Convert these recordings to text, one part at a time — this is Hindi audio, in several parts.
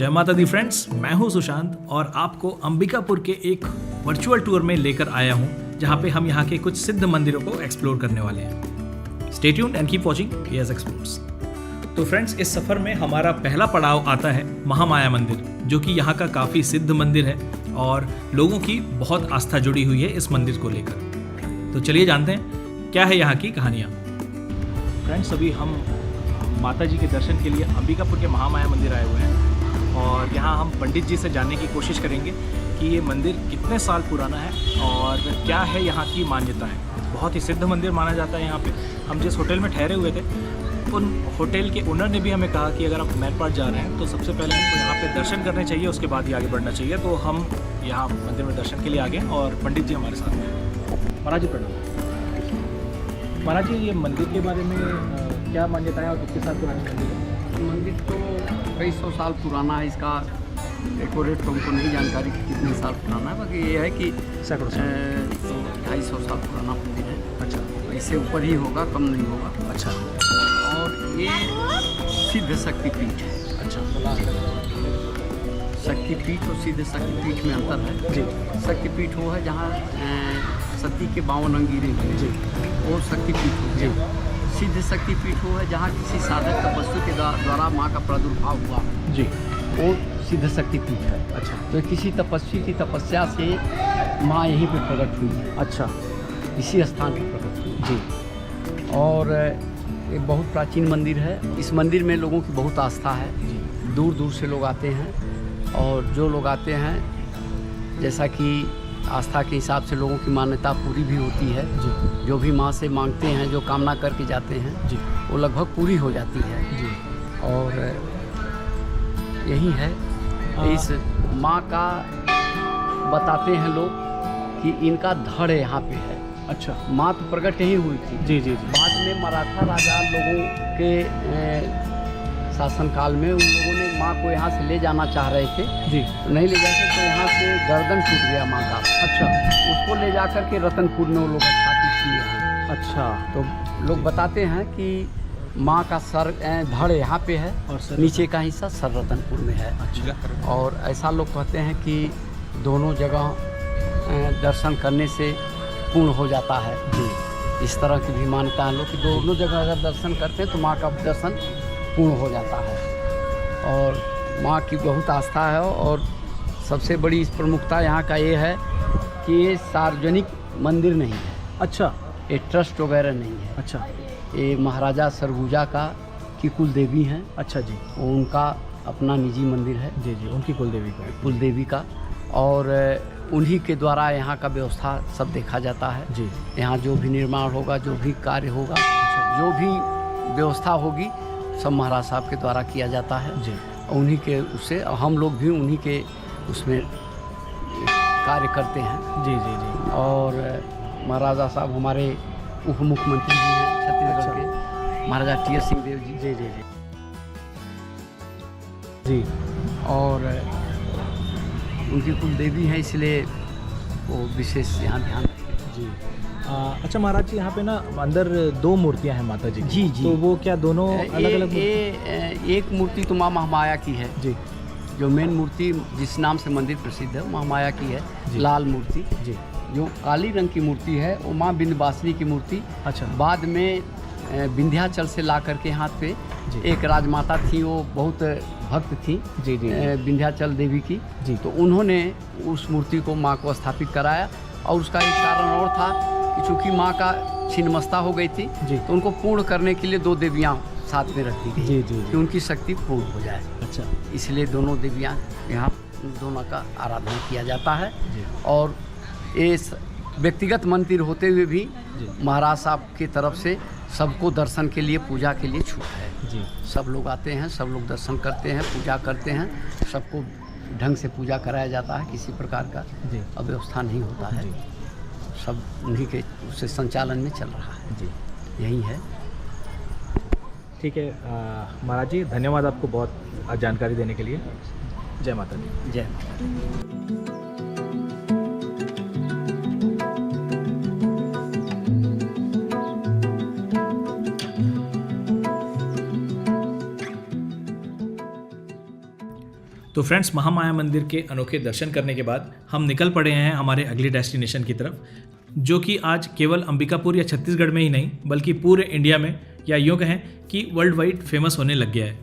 जय माता दी फ्रेंड्स, मैं हूं सुशांत और आपको अंबिकापुर के एक वर्चुअल टूर में लेकर आया हूं जहां पे हम यहां के कुछ सिद्ध मंदिरों को एक्सप्लोर करने वाले हैं। Stay tuned and keep watching as explores. तो फ्रेंड्स, इस सफ़र में हमारा पहला पड़ाव आता है महामाया मंदिर, जो कि यहाँ का काफ़ी सिद्ध मंदिर है और लोगों की बहुत आस्था जुड़ी हुई है इस मंदिर को लेकर। तो चलिए जानते हैं क्या है यहाँ की कहानियाँ। फ्रेंड्स, अभी हम माता जी के दर्शन के लिए अंबिकापुर के महामाया मंदिर आए हुए हैं और यहाँ हम पंडित जी से जानने की कोशिश करेंगे कि ये मंदिर कितने साल पुराना है और क्या है यहाँ की मान्यता है। बहुत ही सिद्ध मंदिर माना जाता है यहाँ पे। हम जिस होटल में ठहरे हुए थे, उन होटल के ओनर ने भी हमें कहा कि अगर आप मैरपाट जा रहे हैं तो सबसे पहले हमको यहाँ पे दर्शन करने चाहिए, उसके बाद ही आगे बढ़ना चाहिए। तो हम यहाँ मंदिर में दर्शन के लिए आ गए और पंडित जी हमारे साथ हैं। महाराज जी प्रणाम। महाराज जी, ये मंदिर के बारे में क्या मान्यता है और कितने साल पुरानी मंदिर है? मंदिर तो कई सौ साल पुराना है। इसका एक्यूरेट तो हमको नहीं जानकारी कि कितने साल पुराना है, बाकी ये है कि सैकड़ों 250 साल पुराना मंदिर है। अच्छा, इससे ऊपर ही होगा, कम नहीं होगा। अच्छा। और ये सिद्ध शक्तिपीठ है। अच्छा, शक्तिपीठ और सिद्ध शक्तिपीठ में अंतर है जी। शक्तिपीठ वो है जहाँ सती के 52 अंगीरे हैं जी। और शक्तिपीठ हो जी। सिद्ध शक्तिपीठ वो है जहाँ किसी साधक तपस्वी के द्वारा माँ का प्रादुर्भाव हुआ जी। वो सिद्ध शक्तिपीठ है। अच्छा, तो किसी तपस्वी की तपस्या से माँ यहीं पे प्रकट हुई है। अच्छा इसी स्थान पर प्रकट हुई जी। और ये बहुत प्राचीन मंदिर है। इस मंदिर में लोगों की बहुत आस्था है। दूर दूर से लोग आते हैं और जो लोग आते हैं, जैसा कि आस्था के हिसाब से लोगों की मान्यता पूरी भी होती है जी। जो भी माँ से मांगते हैं, जो कामना करके जाते हैं जी। वो लगभग पूरी हो जाती है जी। और यही है। इस माँ का बताते हैं लोग कि इनका धड़ यहाँ पे है। अच्छा, माँ तो प्रकट यही हुई थी। जी जी जी। बाद में मराठा राजा लोगों के शासनकाल में उन लोगों ने माँ को यहाँ से ले जाना चाह रहे थे, जी। तो नहीं ले जा सकते, तो यहाँ से गर्दन टूट गया माँ का। अच्छा, उसको ले जाकर के रतनपुर में वो लोग स्थापित किए हैं। अच्छा। तो लोग बताते हैं कि माँ का सर धड़ यहाँ पे है और सर नीचे का हिस्सा सर रतनपुर में है। अच्छा। और ऐसा लोग कहते हैं कि दोनों जगह दर्शन करने से पूर्ण हो जाता है। इस तरह की भी मान्यता है लोग कि दोनों जगह अगर दर्शन करते हैं तो माँ का दर्शन पूर्ण हो जाता है। और माँ की बहुत आस्था है और सबसे बड़ी इस प्रमुखता यहाँ का ये है कि ये सार्वजनिक मंदिर नहीं है। अच्छा, ये ट्रस्ट वगैरह नहीं है। अच्छा। ये महाराजा सरगुजा का की कुल देवी हैं। अच्छा जी। वो उनका अपना निजी मंदिर है। जी जी, उनकी कुलदेवी का। कुलदेवी का। और उन्हीं के द्वारा यहाँ का व्यवस्था सब देखा जाता है। जी। यहाँ जो भी निर्माण होगा, जो भी कार्य होगा, जो भी व्यवस्था होगी, सब महाराज साहब के द्वारा किया जाता है। जी। उन्हीं के उससे हम लोग भी उन्हीं के उसमें कार्य करते हैं। जी जी जी। और महाराजा साहब हमारे उप मुख्यमंत्री जी हैं छत्तीसगढ़ के, महाराजा टी.एस. सिंहदेव जी। जी जी जी। जी। और उनकी कुलदेवी है, इसलिए वो विशेष यहाँ ध्यान रखते हैं। जी। अच्छा महाराज जी, यहाँ पे ना अंदर 2 मूर्तियाँ हैं माता जी की। जी जी। तो वो क्या दोनों अलग अलग? एक मूर्ति तो माँ महामाया की है। जी। जो मेन मूर्ति जिस नाम से मंदिर प्रसिद्ध है, महामाया की है। जी। लाल मूर्ति। जी। जो काली रंग की मूर्ति है वो माँ विंध्यवासिनी की मूर्ति। अच्छा। बाद में विंध्याचल से ला करके यहाँ पे जी। एक राजमाता थी, वो बहुत भक्त थी। जी जी। विंध्याचल देवी की। जी। तो उन्होंने उस मूर्ति को माँ को स्थापित कराया और उसका एक कारण और था कि चूँकि माँ का छिन्नमस्ता हो गई थी, जी। तो उनको पूर्ण करने के लिए 2 देवियाँ साथ में रखी गई। जी जी कि जी। उनकी शक्ति पूर्ण हो जाए। अच्छा। इसलिए दोनों देवियाँ यहाँ दोनों का आराधना किया जाता है। जी। और ये व्यक्तिगत मंदिर होते हुए भी जी। महाराज साहब की तरफ से सबको दर्शन के लिए, पूजा के लिए छूट है। जी। सब लोग आते हैं, सब लोग दर्शन करते हैं, पूजा करते हैं। सबको ढंग से पूजा कराया जाता है, किसी प्रकार का जी। अव्यवस्था नहीं होता है। जी। सब उन्हीं के उससे संचालन में चल रहा है। जी। यही है। ठीक है महाराज जी, धन्यवाद आपको बहुत जानकारी देने के लिए। जय माता दी। जय। तो फ्रेंड्स, महामाया मंदिर के अनोखे दर्शन करने के बाद हम निकल पड़े हैं हमारे अगले डेस्टिनेशन की तरफ, जो कि आज केवल अंबिकापुर या छत्तीसगढ़ में ही नहीं बल्कि पूरे इंडिया में, या यूँ कहें कि वर्ल्ड वाइड फेमस होने लग गया है।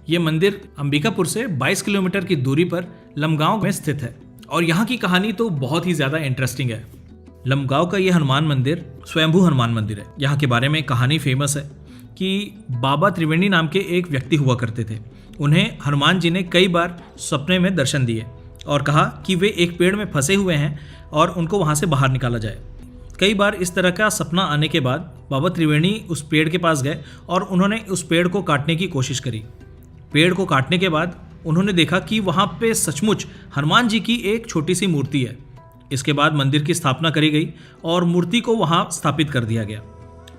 ये मंदिर अंबिकापुर से 22 किलोमीटर की दूरी पर लमगांव में स्थित है और यहाँ की कहानी तो बहुत ही ज़्यादा इंटरेस्टिंग है। लमगांव का ये हनुमान मंदिर स्वयंभू हनुमान मंदिर है। यहाँ के बारे में कहानी फेमस है कि बाबा त्रिवेणी नाम के एक व्यक्ति हुआ करते थे। उन्हें हनुमान जी ने कई बार सपने में दर्शन दिए और कहा कि वे एक पेड़ में फंसे हुए हैं और उनको वहाँ से बाहर निकाला जाए। कई बार इस तरह का सपना आने के बाद बाबा त्रिवेणी उस पेड़ के पास गए और उन्होंने उस पेड़ को काटने की कोशिश करी। पेड़ को काटने के बाद उन्होंने देखा कि वहाँ पे सचमुच हनुमान जी की एक छोटी सी मूर्ति है। इसके बाद मंदिर की स्थापना करी गई और मूर्ति को वहाँ स्थापित कर दिया गया।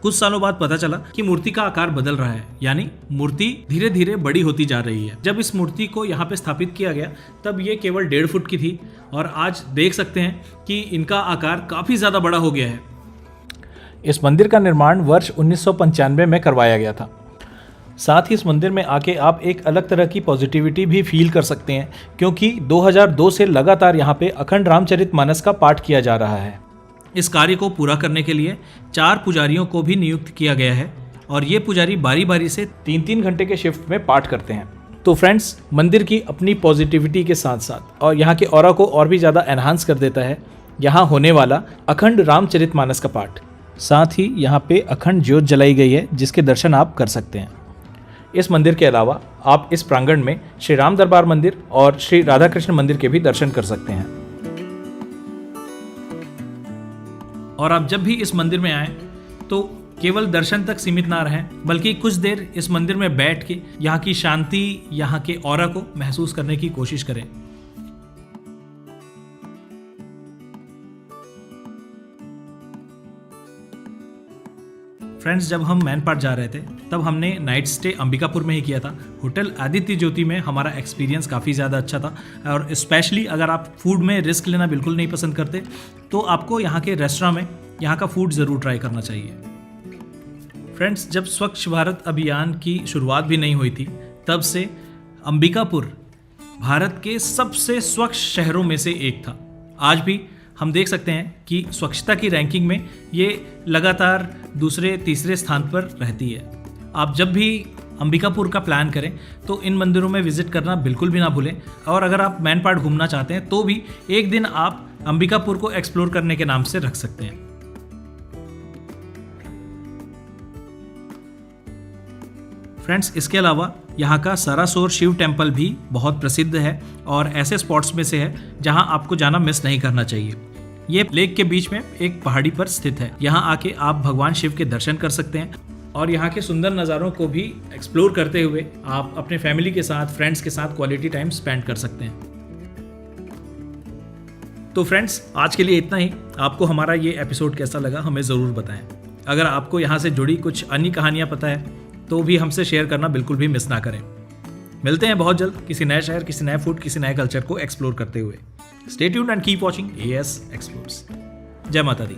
कुछ सालों बाद पता चला कि मूर्ति का आकार बदल रहा है, यानी मूर्ति धीरे धीरे बड़ी होती जा रही है। जब इस मूर्ति को यहाँ पे स्थापित किया गया तब ये केवल 1.5 फुट की थी और आज देख सकते हैं कि इनका आकार काफ़ी ज़्यादा बड़ा हो गया है। इस मंदिर का निर्माण वर्ष 1995 में करवाया गया था। साथ ही इस मंदिर में आके आप एक अलग तरह की पॉजिटिविटी भी फील कर सकते हैं, क्योंकि 2002 से लगातार यहाँ पे अखंड रामचरितमानस का पाठ किया जा रहा है। इस कार्य को पूरा करने के लिए 4 पुजारियों को भी नियुक्त किया गया है और ये पुजारी बारी बारी से 3-3 घंटे के शिफ्ट में पाठ करते हैं। तो फ्रेंड्स, मंदिर की अपनी पॉजिटिविटी के साथ साथ और यहाँ के ऑरा को और भी ज़्यादा एनहांस कर देता है यहाँ होने वाला अखंड रामचरितमानस का पाठ। साथ ही यहाँ पे अखंड ज्योत जलाई गई है जिसके दर्शन आप कर सकते हैं। इस मंदिर के अलावा आप इस प्रांगण में श्री राम दरबार मंदिर और श्री राधा कृष्ण मंदिर के भी दर्शन कर सकते हैं। और आप जब भी इस मंदिर में आएँ तो केवल दर्शन तक सीमित ना रहें, बल्कि कुछ देर इस मंदिर में बैठ के यहाँ की शांति, यहाँ के ऑरा को महसूस करने की कोशिश करें। फ्रेंड्स, जब हम मैनपाट जा रहे थे तब हमने नाइट स्टे अंबिकापुर में ही किया था। होटल आदित्य ज्योति में हमारा एक्सपीरियंस काफ़ी ज़्यादा अच्छा था और स्पेशली अगर आप फूड में रिस्क लेना बिल्कुल नहीं पसंद करते तो आपको यहाँ के रेस्टोरेंट में यहाँ का फूड ज़रूर ट्राई करना चाहिए। फ्रेंड्स, जब स्वच्छ भारत अभियान की शुरुआत भी नहीं हुई थी तब से अंबिकापुर भारत के सबसे स्वच्छ शहरों में से एक था। आज भी हम देख सकते हैं कि स्वच्छता की रैंकिंग में ये लगातार दूसरे तीसरे स्थान पर रहती है। आप जब भी अंबिकापुर का प्लान करें तो इन मंदिरों में विजिट करना बिल्कुल भी ना भूलें। और अगर आप मैनपाट घूमना चाहते हैं तो भी एक दिन आप अंबिकापुर को एक्सप्लोर करने के नाम से रख सकते हैं। फ्रेंड्स, इसके अलावा यहाँ का सरासोर शिव टेम्पल भी बहुत प्रसिद्ध है और ऐसे स्पॉट्स में से है जहाँ आपको जाना मिस नहीं करना चाहिए। ये लेक के बीच में एक पहाड़ी पर स्थित है। यहाँ आके आप भगवान शिव के दर्शन कर सकते हैं और यहाँ के सुंदर नज़ारों को भी एक्सप्लोर करते हुए आप अपने फैमिली के साथ, फ्रेंड्स के साथ क्वालिटी टाइम स्पेंड कर सकते हैं। तो फ्रेंड्स, आज के लिए इतना ही। आपको हमारा ये एपिसोड कैसा लगा हमें ज़रूर बताएं। अगर आपको यहाँ से जुड़ी कुछ अन्य कहानियाँ पता है तो भी हमसे शेयर करना बिल्कुल भी मिस ना करें। मिलते हैं बहुत जल्द किसी नए शहर, किसी नए फूड, किसी नए कल्चर को एक्सप्लोर करते हुए। Stay tuned and keep watching AS explores. जय माता दी।